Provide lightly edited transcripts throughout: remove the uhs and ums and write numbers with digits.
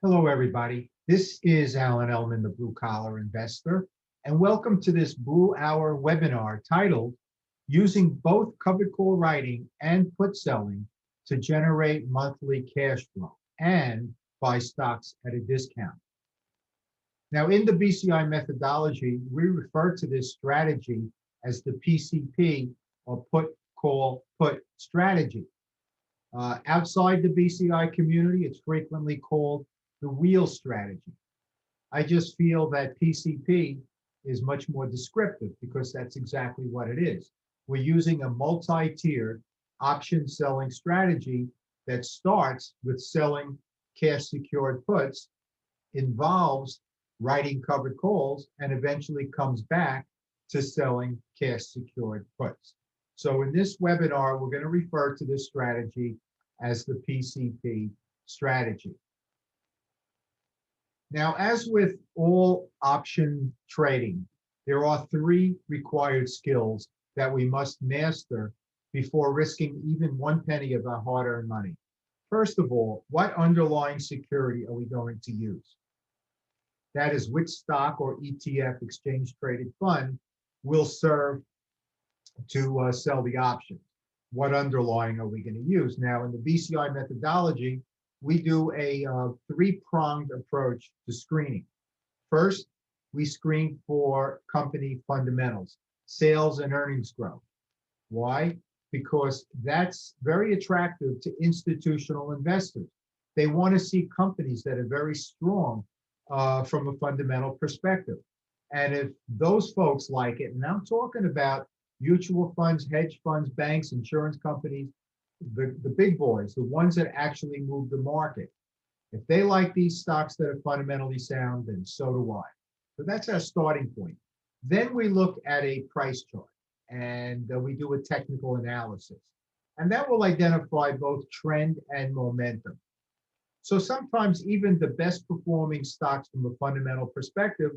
Hello, everybody. This is Alan Ellman, the Blue Collar Investor, and welcome to this Blue Hour webinar titled Using Both Covered Call Writing and Put Selling to Generate Monthly Cash Flow and Buy Stocks at a Discount. Now, in the BCI methodology, we refer to this strategy as the PCP or Put-Call-Put strategy. Outside the BCI community, it's frequently called the wheel strategy. I just feel that PCP is much more descriptive because that's exactly what it is. We're using a multi-tiered option selling strategy that starts with selling cash secured puts, involves writing covered calls, and eventually comes back to selling cash secured puts. So in this webinar, we're going to refer to this strategy as the PCP strategy. Now, as with all option trading, there are three required skills that we must master before risking even one penny of our hard-earned money. First of all, what underlying security are we going to use? That is, which stock or ETF, exchange-traded fund, will serve to sell the option. What underlying are we going to use? Now, in the BCI methodology, we do a three-pronged approach to screening. First, we screen for company fundamentals, sales and earnings growth. Why? Because that's very attractive to institutional investors. They want to see companies that are very strong from a fundamental perspective. And if those folks like it, and I'm talking about mutual funds, hedge funds, banks, insurance companies, the big boys, the ones that actually move the market. If they like these stocks that are fundamentally sound, then so do I. So that's our starting point. Then we look at a price chart and we do a technical analysis. And that will identify both trend and momentum. So sometimes even the best performing stocks from a fundamental perspective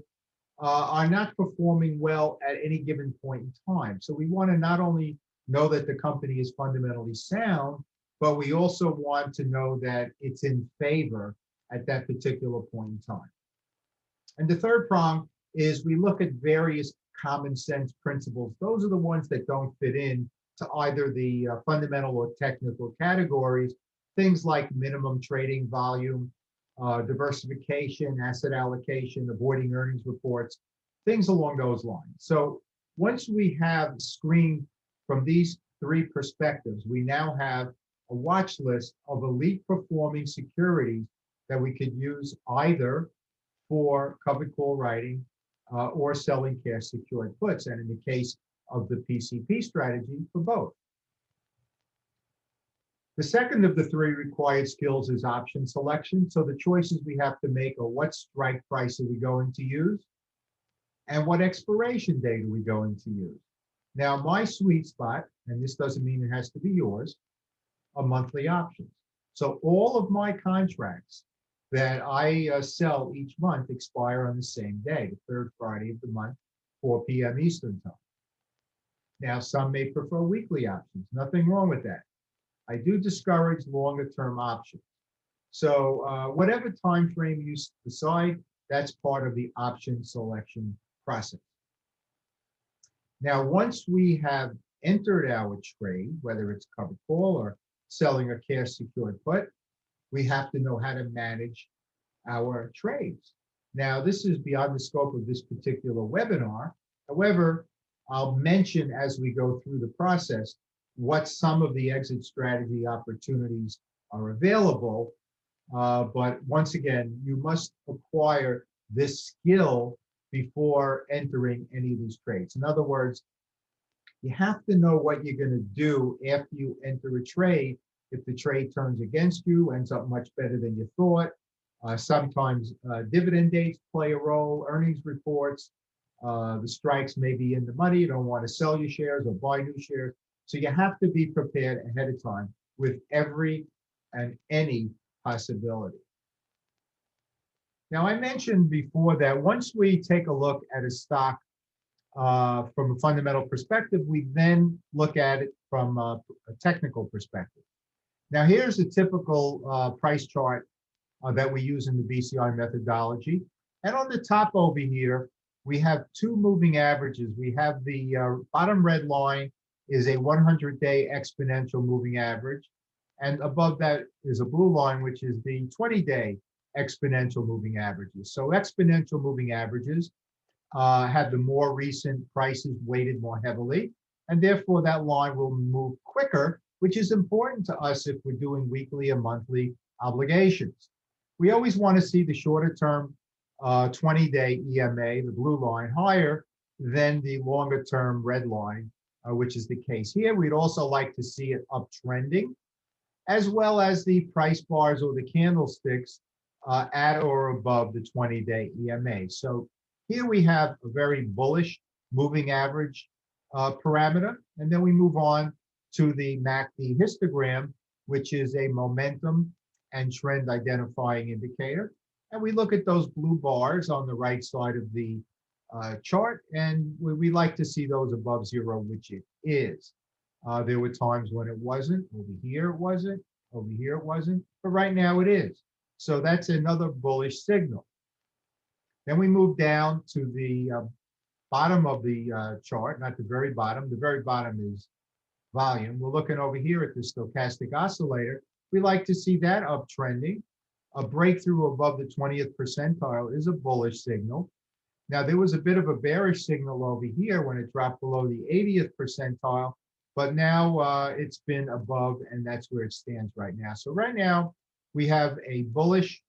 are not performing well at any given point in time. So we want to not only know that the company is fundamentally sound, but we also want to know that it's in favor at that particular point in time. And the third prong is we look at various common sense principles. Those are the ones that don't fit in to either the fundamental or technical categories, things like minimum trading volume, diversification, asset allocation, avoiding earnings reports, things along those lines. So once we have screened from these three perspectives, we now have a watch list of elite performing securities that we could use either for covered call writing or selling cash secured puts, and in the case of the PCP strategy, for both. The second of the three required skills is option selection. So the choices we have to make are what strike price are we going to use and what expiration date are we going to use. Now, my sweet spot, and this doesn't mean it has to be yours, are monthly options. So all of my contracts that I sell each month expire on the same day, the third Friday of the month, 4 p.m. Eastern time. Now, some may prefer weekly options. Nothing wrong with that. I do discourage longer term options. So whatever time frame you decide, that's part of the option selection process. Now, once we have entered our trade, whether it's covered call or selling a cash secured put, we have to know how to manage our trades. Now, this is beyond the scope of this particular webinar. However, I'll mention as we go through the process what some of the exit strategy opportunities are available. But once again, you must acquire this skill before entering any of these trades. In other words, you have to know what you're going to do after you enter a trade. If the trade turns against you, ends up much better than you thought. Sometimes dividend dates play a role, earnings reports, the strikes may be in the money, you don't want to sell your shares or buy new shares. So you have to be prepared ahead of time with every and any possibility. Now, I mentioned before that once we take a look at a stock from a fundamental perspective, we then look at it from a technical perspective. Now, here's a typical price chart that we use in the BCI methodology. And on the top over here, we have two moving averages. We have the bottom red line is a 100-day exponential moving average. And above that is a blue line, which is the 20-day exponential moving averages. So exponential moving averages have the more recent prices weighted more heavily, and therefore that line will move quicker, which is important to us if we're doing weekly or monthly obligations. We always want to see the shorter term 20-day EMA, the blue line, higher than the longer term red line, which is the case here. We'd also like to see it uptrending, as well as the price bars or the candlesticks at or above the 20-day EMA. So here we have a very bullish moving average parameter, and then we move on to the MACD histogram, which is a momentum and trend identifying indicator. And we look at those blue bars on the right side of the chart, and we like to see those above zero, which it is. There were times when it wasn't. Over here it wasn't. Over here it wasn't. But right now it is. So that's another bullish signal. Then we move down to the bottom of the chart, not the very bottom. The very bottom is volume. We're looking over here at the stochastic oscillator. We like to see that uptrending. A breakthrough above the 20th percentile is a bullish signal. Now, there was a bit of a bearish signal over here when it dropped below the 80th percentile, but now it's been above, and that's where it stands right now. So right now, we have a bullish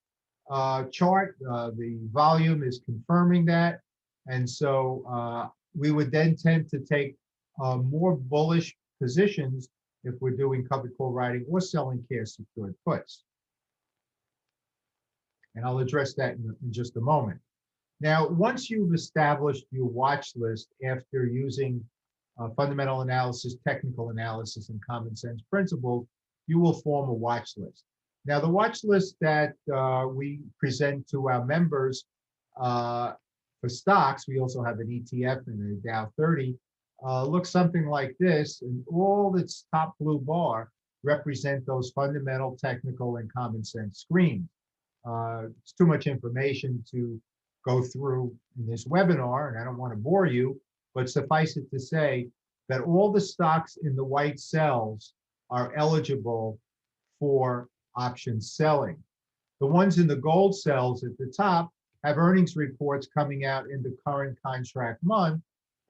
chart. The volume is confirming that. And so we would then tend to take more bullish positions if we're doing covered call writing or selling cash secured puts. And I'll address that in just a moment. Now, once you've established your watch list after using fundamental analysis, technical analysis, and common sense principles, you will form a watch list. Now, the watch list that we present to our members for stocks, we also have an ETF and a Dow 30, looks something like this, and all its top blue bar represent those fundamental, technical, and common sense screens. It's too much information to go through in this webinar, and I don't want to bore you, but suffice it to say that all the stocks in the white cells are eligible for option selling. The ones in the gold cells at the top have earnings reports coming out in the current contract month,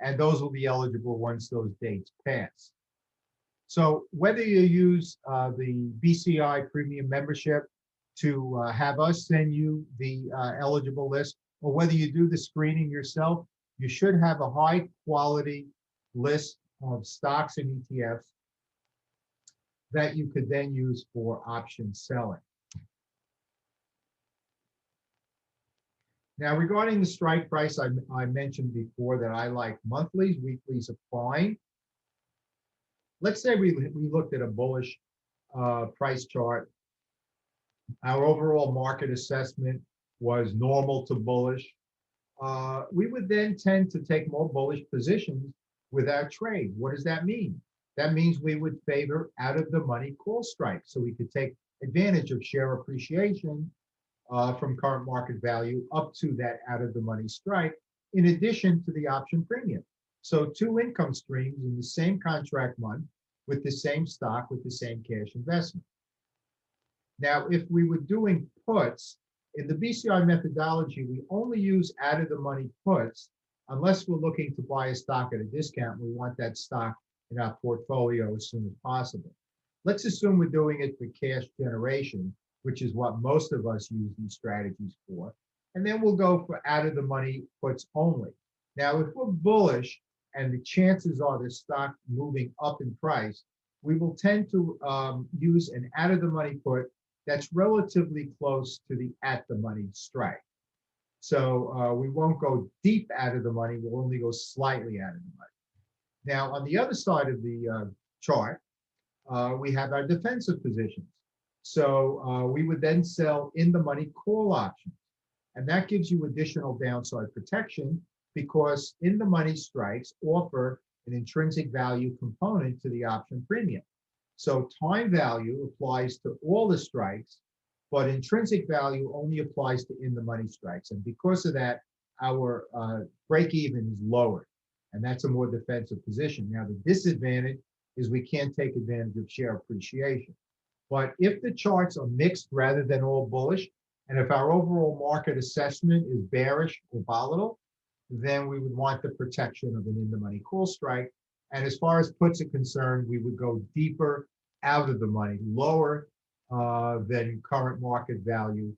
and those will be eligible once those dates pass. So whether you use the BCI premium membership to have us send you the eligible list, or whether you do the screening yourself, you should have a high quality list of stocks and ETFs that you could then use for option selling. Now, regarding the strike price, I mentioned before that I like monthlies. Weeklies are fine. Let's say we looked at a bullish price chart. Our overall market assessment was normal to bullish. We would then tend to take more bullish positions with our trade. What does that mean? That means we would favor out of the money call strikes, so we could take advantage of share appreciation from current market value up to that out of the money strike, in addition to the option premium. So two income streams in the same contract month with the same stock with the same cash investment. Now, if we were doing puts, in the BCI methodology, we only use out of the money puts unless we're looking to buy a stock at a discount. We want that stock in our portfolio as soon as possible. Let's assume we're doing it for cash generation, which is what most of us use these strategies for. And then we'll go for out of the money puts only. Now, if we're bullish and the chances are the stock moving up in price, we will tend to use an out of the money put that's relatively close to the at the money strike. So we won't go deep out of the money, we'll only go slightly out of the money. Now, on the other side of the chart, we have our defensive positions. So we would then sell in the money call options. And that gives you additional downside protection because in the money strikes offer an intrinsic value component to the option premium. So time value applies to all the strikes, but intrinsic value only applies to in-the-money strikes. And because of that, our break even is lower. And that's a more defensive position. Now, the disadvantage is we can't take advantage of share appreciation. But if the charts are mixed rather than all bullish, and if our overall market assessment is bearish or volatile, then we would want the protection of an in-the-money call strike. And as far as puts are concerned, we would go deeper out of the money, lower than current market value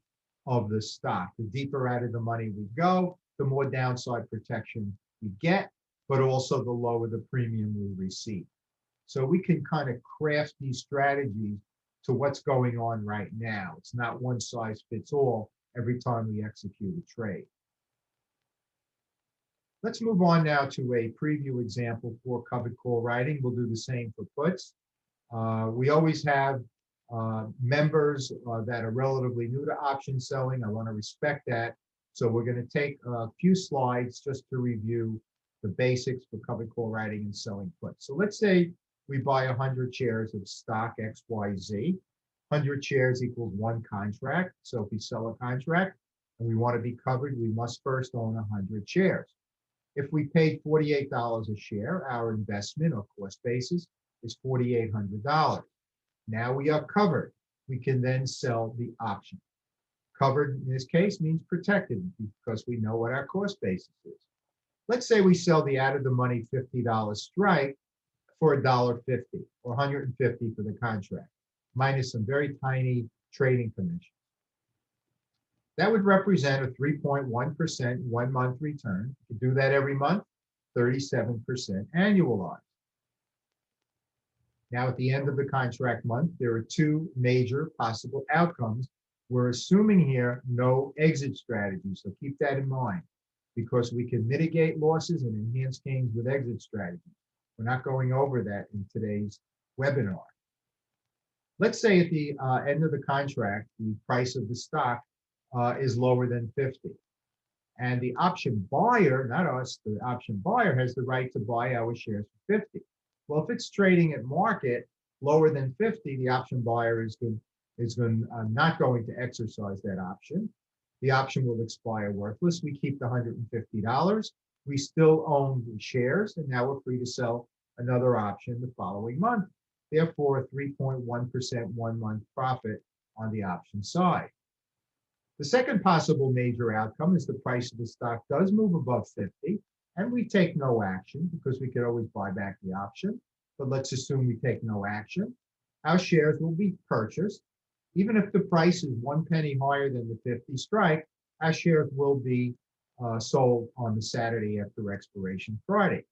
of the stock. The deeper out of the money we go, the more downside protection we get, but also the lower the premium we receive. So we can kind of craft these strategies to what's going on right now. It's not one size fits all every time we execute a trade. Let's move on now to a preview example for covered call writing. We'll do the same for puts. We always have members that are relatively new to option selling. I want to respect that. So we're going to take a few slides just to review the basics for covered call writing and selling puts. So let's say we buy 100 shares of stock XYZ. 100 shares equals one contract. So if we sell a contract and we want to be covered, we must first own 100 shares. If we paid $48 a share, our investment or cost basis is $4,800. Now we are covered. We can then sell the option. Covered in this case means protected because we know what our cost basis is. Let's say we sell the out of the money $50 strike for $1.50 or $150 for the contract, minus some very tiny trading commissions. That would represent a 3.1% 1 month return. You do that every month, 37% annualized. Now, at the end of the contract month, there are two major possible outcomes. We're assuming here no exit strategy, so keep that in mind, because we can mitigate losses and enhance gains with exit strategies. We're not going over that in today's webinar. Let's say at the end of the contract, the price of the stock is lower than 50. And the option buyer, not us, the option buyer has the right to buy our shares for 50. Well, if it's trading at market lower than 50, the option buyer is not going to exercise that option. The option will expire worthless. We keep the $150. We still own the shares, and now we're free to sell another option the following month. Therefore, a 3.1% 1 month profit on the option side. The second possible major outcome is the price of the stock does move above 50, and we take no action because we could always buy back the option. But let's assume we take no action. Our shares will be purchased. Even if the price is 1 penny higher than the 50 strike, our shares will be sold on the Saturday after expiration Friday.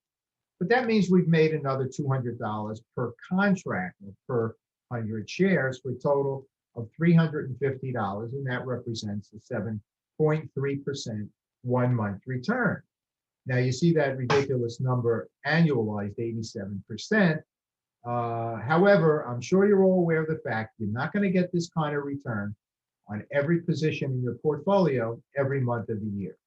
But that means we've made another $200 per contract or per 100 shares for a total of $350, and that represents a 7.3% 1 month return. Now you see that ridiculous number annualized 87%. However, I'm sure you're all aware of the fact you're not going to get this kind of return on every position in your portfolio every month of the year.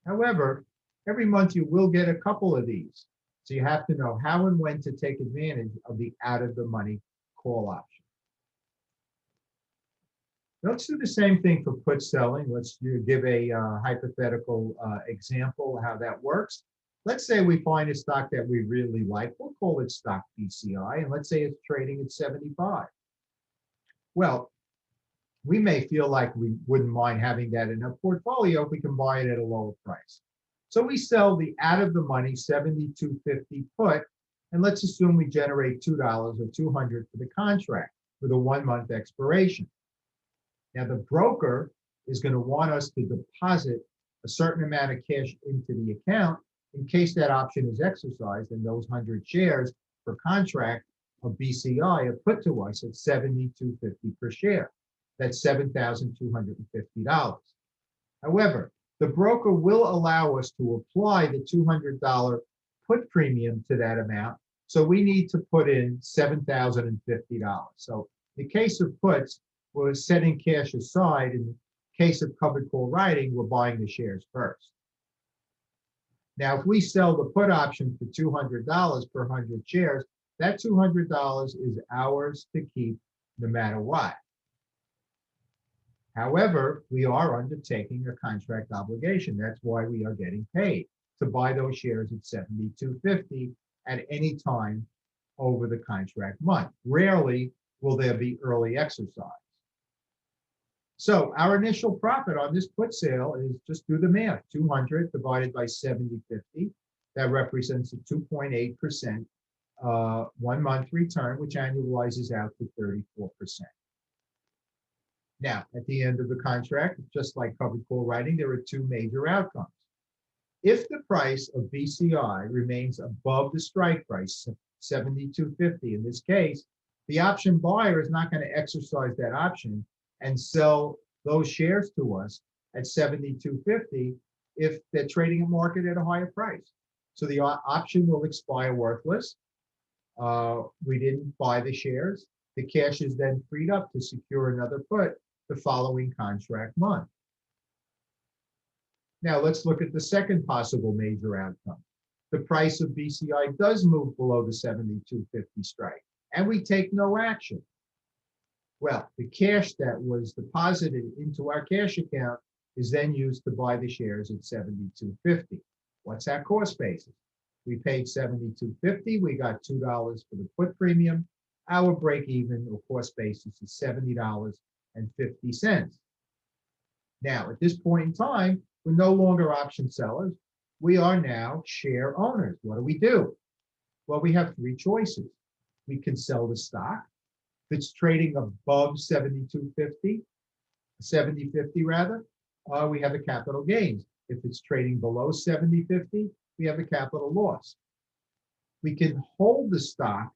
However, every month you will get a couple of these. So you have to know how and when to take advantage of the out of the money call option. Let's do the same thing for put selling. Let's give a hypothetical example of how that works. Let's say we find a stock that we really like. We'll call it stock BCI, and let's say it's trading at 75. Well, we may feel like we wouldn't mind having that in our portfolio if we can buy it at a lower price. So we sell the out of the money 72.50 put, and let's assume we generate $2 or $200 for the contract with a 1 month expiration. Now the broker is going to want us to deposit a certain amount of cash into the account in case that option is exercised and those 100 shares per contract of BCI are put to us at $72.50 per share. That's $7,250. However, the broker will allow us to apply the $200 put premium to that amount. So we need to put in $7,050. So in the case of puts, we're setting cash aside. In the case of covered call writing, we're buying the shares first. Now, if we sell the put option for $200 per 100 shares, that $200 is ours to keep no matter what. Now, However, we are undertaking a contract obligation. That's why we are getting paid to buy those shares at 72.50 at any time over the contract month. Rarely will there be early exercise. So our initial profit on this put sale is, just do the math, 200 divided by 70.50. That represents a 2.8% 1 month return, which annualizes out to 34%. Now, at the end of the contract, just like covered call writing, there are two major outcomes. If the price of BCI remains above the strike price, 72.50 in this case, the option buyer is not going to exercise that option and sell those shares to us at 72.50 if they're trading a market at a higher price. So the option will expire worthless. We didn't buy the shares. The cash is then freed up to secure another put the following contract month. Now let's look at the second possible major outcome. The price of BCI does move below the 72.50 strike, and we take no action. Well, the cash that was deposited into our cash account is then used to buy the shares at 72.50. What's our cost basis? We paid 72.50. We got $2 for the put premium. Our break even or cost basis is $70.50. Now, at this point in time, we're no longer option sellers. We are now share owners. What do? Well, we have three choices. We can sell the stock. If it's trading above 72.50, 70.50 rather, we have a capital gains. If it's trading below 70.50, we have a capital loss. We can hold the stock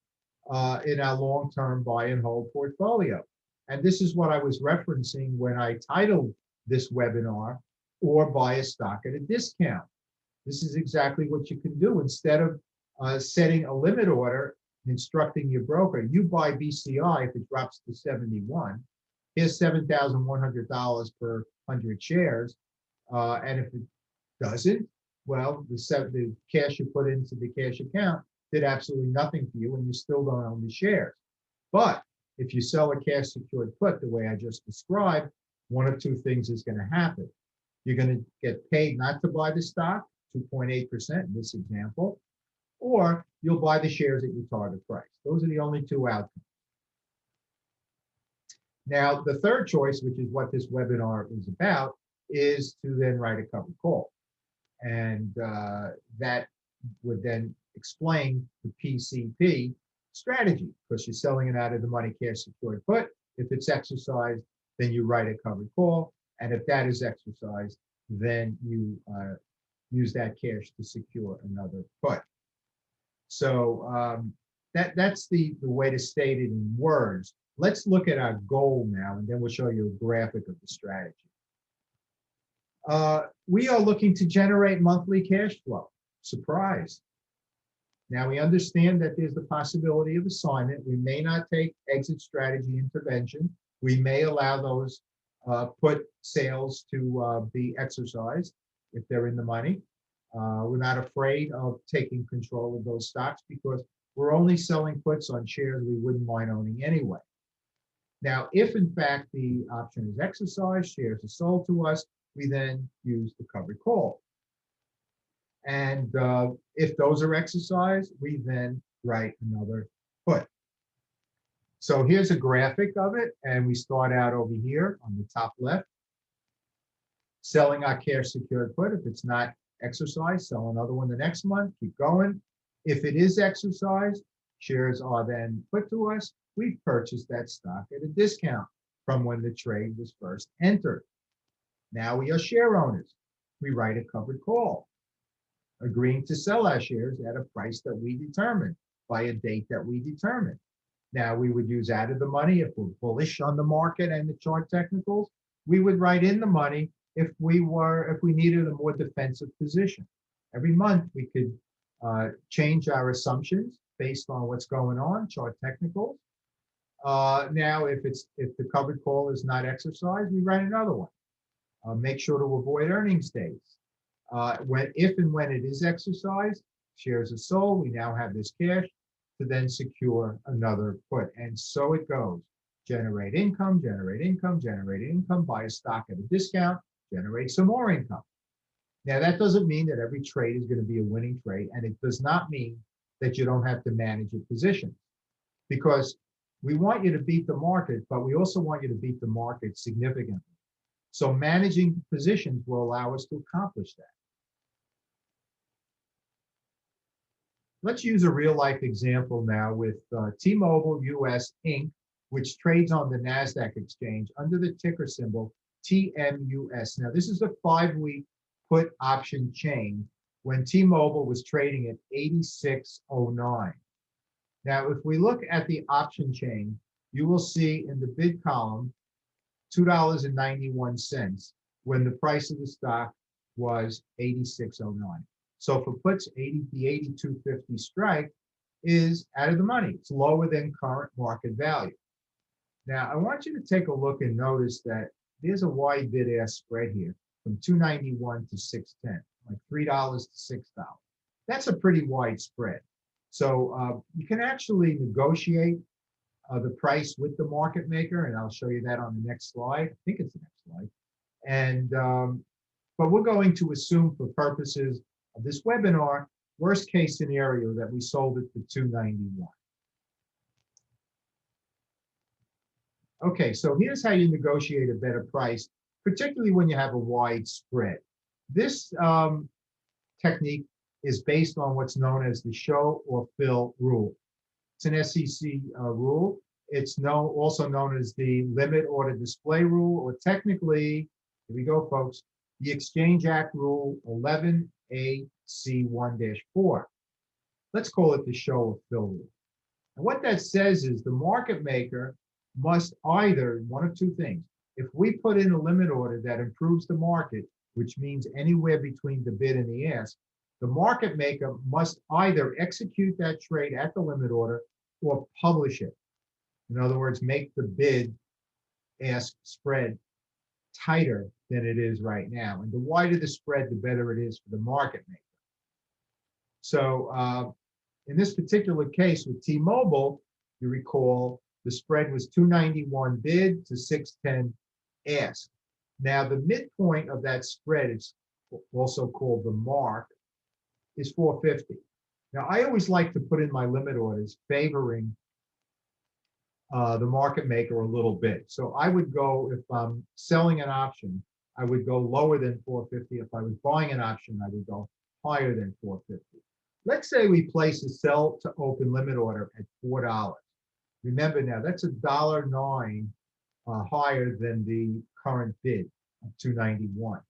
in our long-term buy and hold portfolio. And this is what I was referencing when I titled this webinar, or buy a stock at a discount. This is exactly what you can do. Instead of setting a limit order, instructing your broker, you buy BCI if it drops to 71, here's $7,100 per 100 shares. And if it doesn't, well, the cash you put into the cash account did absolutely nothing for you, and you still don't own the shares. But if you sell a cash secured put the way I just described, one of two things is going to happen. You're going to get paid not to buy the stock, 2.8% in this example, or you'll buy the shares at your target price. Those are the only two outcomes. Now, the third choice, which is what this webinar is about, is to then write a covered call. And that would then explain the PCP strategy, because you're selling it out of the money cash secured put. If it's exercised, then you write a covered call. And if that is exercised, then you use that cash to secure another put. So that's the way to state it in words. Let's look at our goal now, and then we'll show you a graphic of the strategy. We are looking to generate monthly cash flow. Surprise. Now we understand that there's the possibility of assignment. We may not take exit strategy intervention. We may allow those put sales to be exercised if they're in the money. We're not afraid of taking control of those stocks because we're only selling puts on shares we wouldn't mind owning anyway. Now, if in fact the option is exercised, shares are sold to us, we then use the covered call. And if those are exercised, we then write another put. So here's a graphic of it, and we start out over here on the top left, selling our cash secured put. If it's not exercised, sell another one the next month, keep going. If it is exercised, shares are then put to us. We've purchased that stock at a discount from when the trade was first entered. Now we are share owners. We write a covered call, agreeing to sell our shares at a price that we determine by a date that we determine. Now we would use out of the money if we're bullish on the market and the chart technicals. We would write in the money if we needed a more defensive position. Every month we could change our assumptions based on what's going on, chart technicals. Now if the covered call is not exercised, we write another one. Make sure to avoid earnings days. If and when it is exercised, shares are sold. We now have this cash to then secure another put, and so it goes. generate income, generate income, generate income, buy a stock at a discount, generate some more income. Now, that doesn't mean that every trade is going to be a winning trade, and it does not mean that you don't have to manage your positions, because we want you to beat the market, but we also want you to beat the market significantly. So managing positions will allow us to accomplish that. Let's use a real-life example now with T-Mobile US Inc., which trades on the NASDAQ exchange under the ticker symbol TMUS. Now, this is a 5-week put option chain when T-Mobile was trading at 86.09. Now, if we look at the option chain, you will see in the bid column $2.91 when the price of the stock was 86.09. So for puts, the 82.50 strike is out of the money. It's lower than current market value. Now, I want you to take a look and notice that there's a wide bid-ask spread here from $2.91 to $6.10, like $3 to $6. That's a pretty wide spread. So you can actually negotiate the price with the market maker, and I'll show you that on the next slide. I think it's the next slide. And but we're going to assume, for purposes of this webinar, worst case scenario that we sold it for $2.91. Okay, so here's how you negotiate a better price, particularly when you have a wide spread. This technique is based on what's known as the show or fill rule. It's an SEC rule. It's also known as the limit order display rule, or technically, here we go, folks, the Exchange Act Rule 11AC1-4. Let's call it the show or fill rule. And what that says is the market maker must either, one of two things. If we put in a limit order that improves the market, which means anywhere between the bid and the ask, the market maker must either execute that trade at the limit order or publish it. In other words, make the bid ask spread tighter than it is right now. And the wider the spread, the better it is for the market maker. So in this particular case with T-Mobile, you recall the spread was $2.91 bid to $6.10 ask. Now, the midpoint of that spread is also called the mark, is $4.50. Now, I always like to put in my limit orders favoring the market maker a little bit. So I would go, if I'm selling an option, I would go lower than $4.50. If I was buying an option, I would go higher than $4.50. Let's say we place a sell to open limit order at $4. Remember now, that's $1.09 higher than the current bid of $2.91.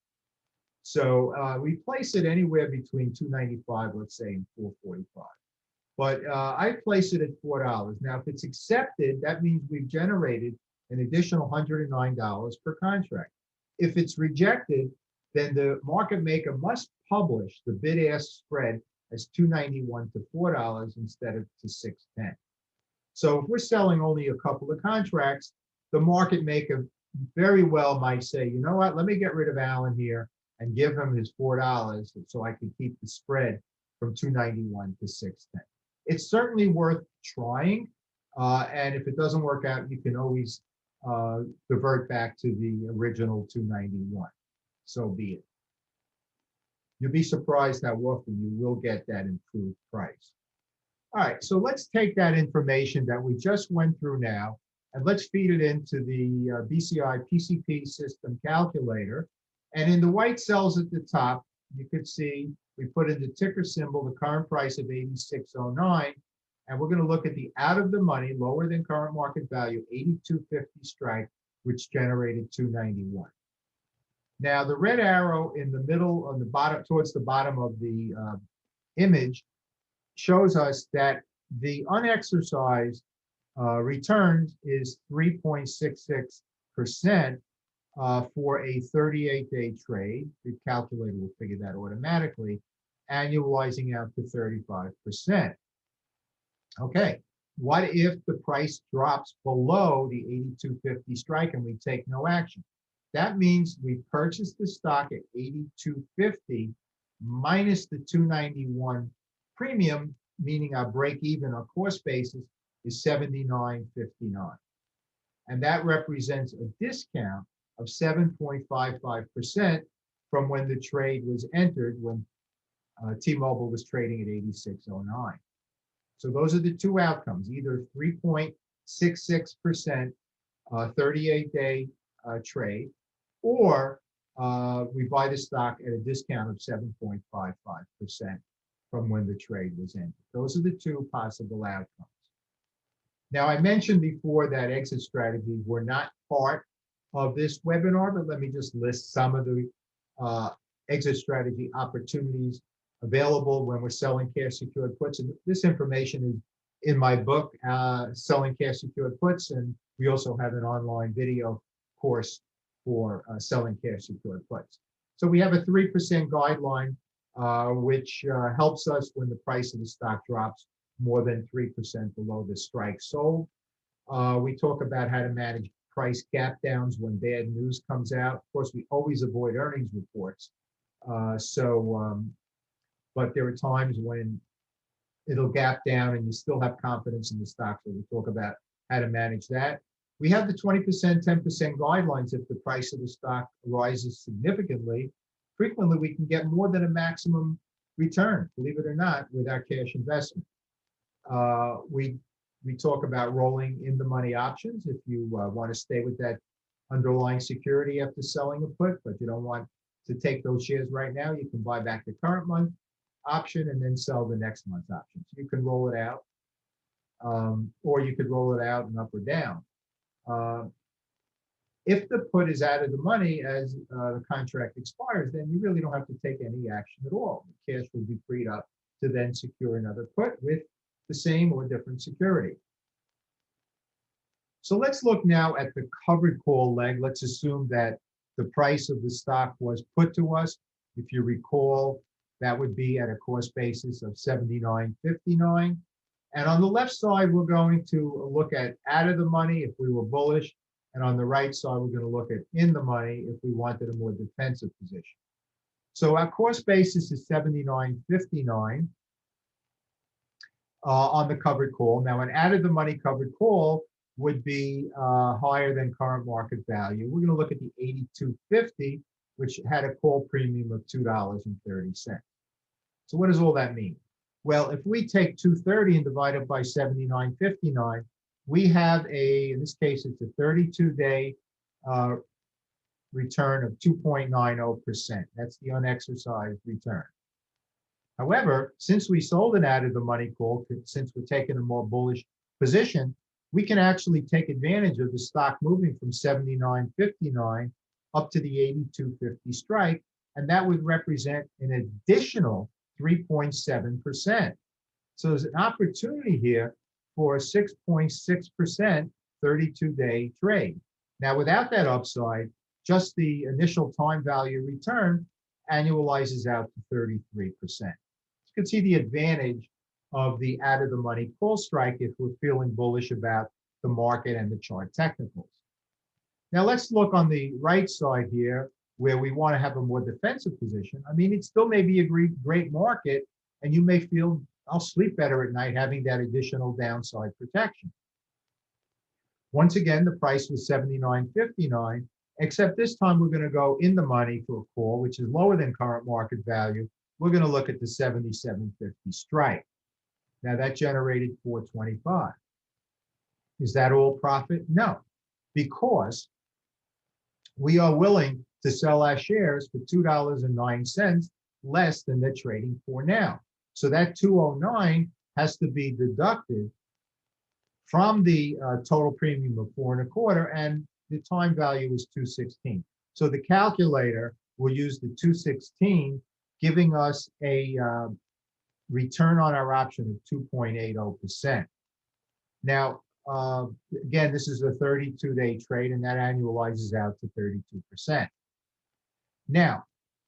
So we place it anywhere between $2.95, let's say, and $4.45. But I place it at $4. Now, if it's accepted, that means we've generated an additional $109 per contract. If it's rejected, then the market maker must publish the bid-ask spread as $2.91 to $4 instead of to $6.10. So if we're selling only a couple of contracts, the market maker very well might say, you know what, let me get rid of Alan here and give him his $4 so I can keep the spread from $2.91 to $6.10. It's certainly worth trying, and if it doesn't work out, you can always revert back to the original $2.91. So be it. You'll be surprised how often you will get that improved price. All right, so let's take that information that we just went through now, and let's feed it into the BCI PCP system calculator. And in the white cells at the top, you could see we put in the ticker symbol, the current price of 86.09, and we're going to look at the out of the money, lower than current market value, 82.50 strike, which generated 291. Now, the red arrow in the middle, on the bottom, towards the bottom of the image, shows us that the unexercised returns is 3.66% for a 38-day trade. The calculator will figure that automatically, annualizing out to 35%. Okay, what if the price drops below the 82.50 strike and we take no action? That means we purchased the stock at 82.50 minus the 291 premium, meaning our break even, our cost basis is 79.59. And that represents a discount of 7.55% from when the trade was entered, when T-Mobile was trading at 86.09. So those are the two outcomes, either 3.66% 38-day trade, or we buy the stock at a discount of 7.55% from when the trade was ended. Those are the two possible outcomes. Now, I mentioned before that exit strategies were not part of this webinar, but let me just list some of the exit strategy opportunities available when we're selling cash secured puts. And this information is in my book, Selling Cash Secured Puts, and we also have an online video course for selling cash secured puts. So we have a 3% guideline, which helps us when the price of the stock drops more than 3% below the strike sold. We talk about how to manage price gap downs when bad news comes out. Of course, we always avoid earnings reports. But there are times when it'll gap down and you still have confidence in the stock. So we talk about how to manage that. We have the 20%, 10% guidelines. If the price of the stock rises significantly, frequently we can get more than a maximum return, believe it or not, with our cash investment. We talk about rolling in the money options. If you want to stay with that underlying security after selling a put, but you don't want to take those shares right now, you can buy back the current month option and then sell the next month's option. So you can roll it out, or you could roll it out and up or down. If the put is out of the money as the contract expires, then you really don't have to take any action at all. The cash will be freed up to then secure another put with the same or different security. So let's look now at the covered call leg. Let's assume that the price of the stock was put to us. If you recall, that would be at a cost basis of $79.59. And on the left side, we're going to look at out of the money if we were bullish. And on the right side, we're going to look at in the money if we wanted a more defensive position. So our cost basis is $79.59 on the covered call. Now, an out of the money covered call would be higher than current market value. We're going to look at the $82.50, which had a call premium of $2.30. So what does all that mean? Well, if we take 230 and divide it by 79.59, we have in this case, it's a 32-day return of 2.90%. That's the unexercised return. However, since we sold an out of the money call, since we're taking a more bullish position, we can actually take advantage of the stock moving from 79.59 up to the 82.50 strike, and that would represent an additional 3.7%. So there's an opportunity here for a 6.6% 32-day trade. Now, without that upside, just the initial time value return annualizes out to 33%. You can see the advantage of the out of the money call strike if we're feeling bullish about the market and the chart technicals. Now let's look on the right side here where we want to have a more defensive position. I mean, it still may be a great market and you may feel, I'll sleep better at night having that additional downside protection. Once again, the price was $79.59, except this time we're going to go in the money for a call, which is lower than current market value. We're going to look at the 77.50 strike. Now that generated $425. Is that all profit? No, because we are willing to sell our shares for $2.09 less than they're trading for now. So that 209 has to be deducted from the total premium of 4.25, and the time value is 216. So the calculator will use the 216, giving us a return on our option of 2.80%. Now, again, this is a 32-day trade, and that annualizes out to 32%. Now,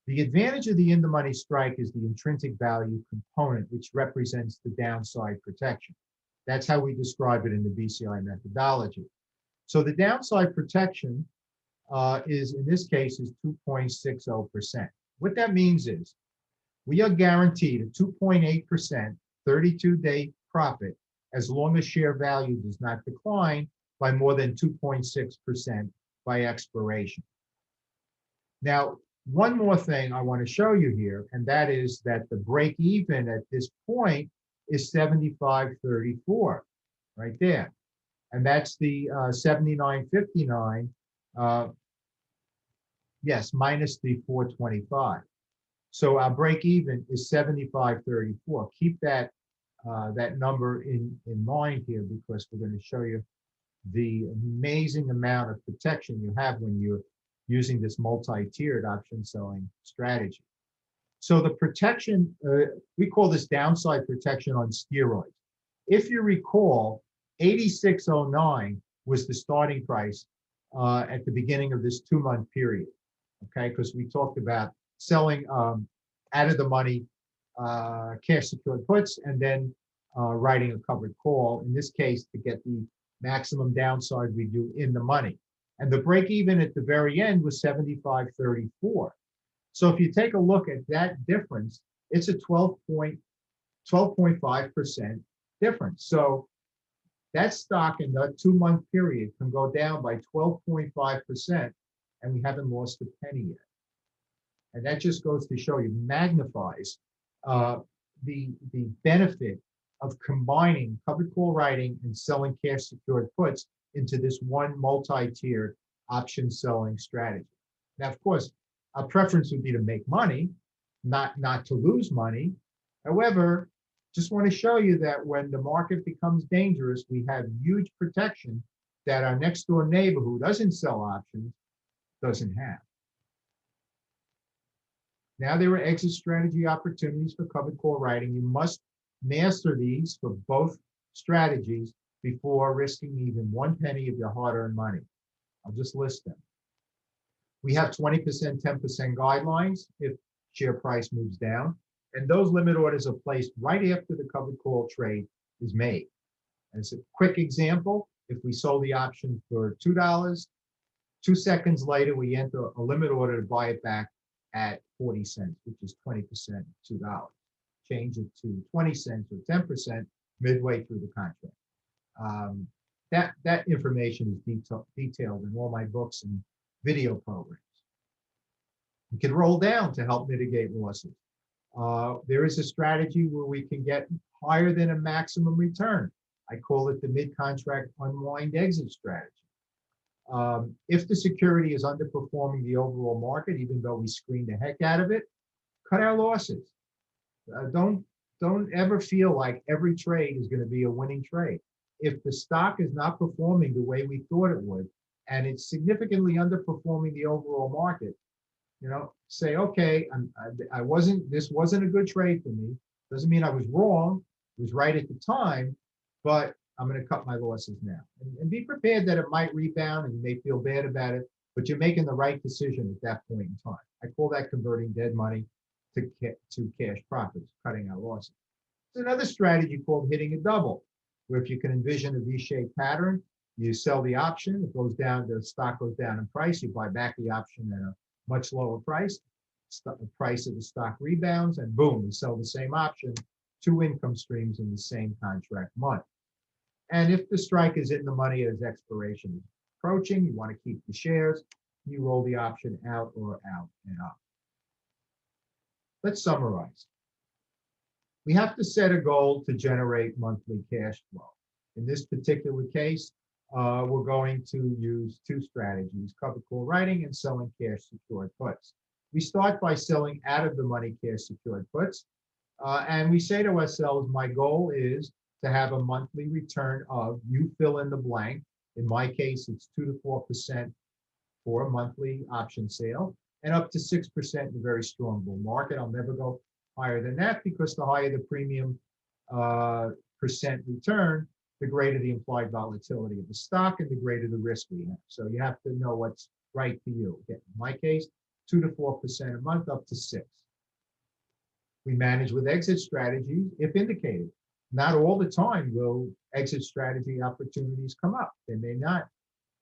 the advantage of the in-the-money strike is the intrinsic value component, which represents the downside protection. That's how we describe it in the BCI methodology. So the downside protection is, in this case, is 2.60%. What that means is we are guaranteed a 2.8% 32-day profit as long as share value does not decline by more than 2.6% by expiration. Now, one more thing I want to show you here, and that is that the break even at this point is 75.34 right there. And that's the 79.59, yes, minus the 425. So our break even is 75.34. Keep that that number in mind here, because we're going to show you the amazing amount of protection you have when you're using this multi-tiered option selling strategy. So the protection, we call this downside protection on steroids. If you recall, 86.09 was the starting price at the beginning of this 2-month period, okay? Because we talked about selling out of the money cash secured puts and then writing a covered call, in this case, to get the maximum downside we do in the money. And the break even at the very end was 75.34. So if you take a look at that difference, it's a 12.5% difference. So that stock in that 2-month period can go down by 12.5%, and we haven't lost a penny yet. And that just goes to show you, magnifies the benefit of combining covered call writing and selling cash secured puts into this one multi-tiered option selling strategy. Now, of course, our preference would be to make money, not to lose money. However, just want to show you that when the market becomes dangerous, we have huge protection that our next door neighbor who doesn't sell options doesn't have. Now there are exit strategy opportunities for covered call writing. You must master these for both strategies before risking even 1 penny of your hard-earned money. I'll just list them. We have 20%, 10% guidelines if share price moves down. And those limit orders are placed right after the covered call trade is made. As a quick example, if we sold the option for $2, 2 seconds later, we enter a limit order to buy it back at 40 cents, which is 20% of $2. Change it to 20 cents or 10% midway through the contract. That information is detailed in all my books and video programs. We can roll down to help mitigate losses. There is a strategy where we can get higher than a maximum return. I call it the mid-contract unwind exit strategy. If the security is underperforming the overall market, even though we screen the heck out of it, cut our losses. Don't ever feel like every trade is going to be a winning trade. If the stock is not performing the way we thought it would, and it's significantly underperforming the overall market, say, okay, this wasn't a good trade for me. Doesn't mean I was wrong. It was right at the time, but I'm going to cut my losses now. And be prepared that it might rebound and you may feel bad about it, but you're making the right decision at that point in time. I call that converting dead money to cash profits, cutting our losses. There's another strategy called hitting a double, where if you can envision a V-shaped pattern, you sell the option, it goes down, the stock goes down in price, you buy back the option at a much lower price, the price of the stock rebounds, and boom, you sell the same option, 2 income streams in the same contract month. And if the strike is in the money as expiration is approaching, you want to keep the shares, you roll the option out or out and up. Let's summarize. We have to set a goal to generate monthly cash flow. In this particular case, we're going to use 2 strategies, covered call writing and selling cash secured puts. We start by selling out of the money cash secured puts. And we say to ourselves, my goal is to have a monthly return of, you fill in the blank. In my case, it's 2 to 4% for a monthly option sale, and up to 6% in a very strong bull market. I'll never go higher than that, because the higher the premium percent return, the greater the implied volatility of the stock and the greater the risk we have. So you have to know what's right for you. In my case, 2 to 4% a month, up to 6%. We manage with exit strategies if indicated. Not all the time will exit strategy opportunities come up. They may not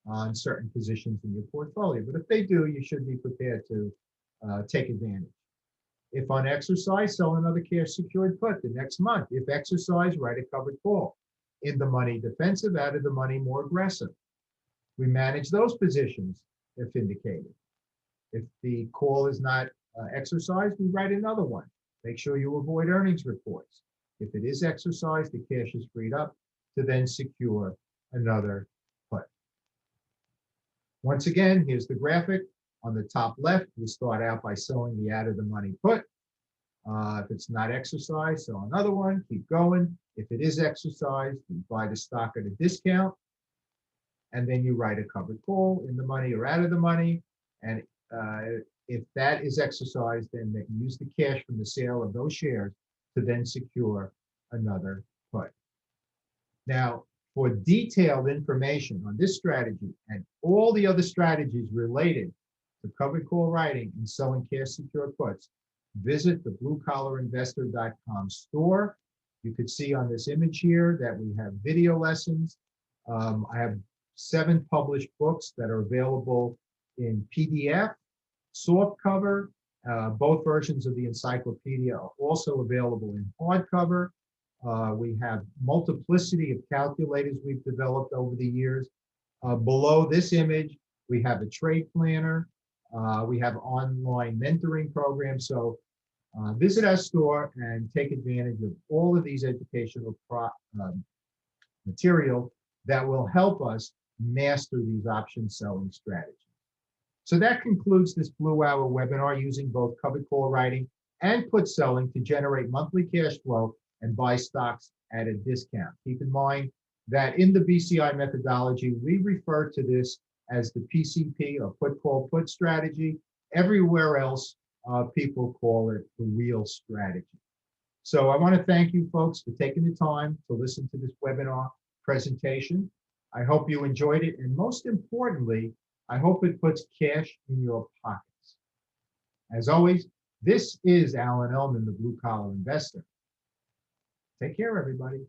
on certain positions in your portfolio, but if they do, you should be prepared to take advantage. If unexercised, sell another cash secured put the next month. If exercised, write a covered call. In the money defensive, out of the money more aggressive. we manage those positions if indicated. If the call is not exercised, we write another one. Make sure you avoid earnings reports. If it is exercised, the cash is freed up to then secure another put. Once again, here's the graphic. On the top left, we start out by selling the out of the money put. If it's not exercised, sell another one, keep going. If it is exercised, you buy the stock at a discount, and then you write a covered call in the money or out of the money. And if that is exercised, then they can use the cash from the sale of those shares to then secure another put. Now, for detailed information on this strategy and all the other strategies related to covered call writing and selling cash secure puts, visit the bluecollarinvestor.com store. You could see on this image here that we have video lessons. I have 7 published books that are available in PDF, soft cover. Both versions of the encyclopedia are also available in hardcover. We have multiplicity of calculators we've developed over the years. Below this image, we have a trade planner. We have online mentoring programs. So visit our store and take advantage of all of these educational material that will help us master these option selling strategies. So that concludes this Blue Hour webinar using both covered call writing and put selling to generate monthly cash flow and buy stocks at a discount. Keep in mind that in the BCI methodology, we refer to this as the PCP or put-call put strategy. Everywhere else, people call it the wheel strategy. So I want to thank you folks for taking the time to listen to this webinar presentation. I hope you enjoyed it. And most importantly, I hope it puts cash in your pockets. As always, this is Alan Ellman, the Blue Collar Investor. Take care, everybody.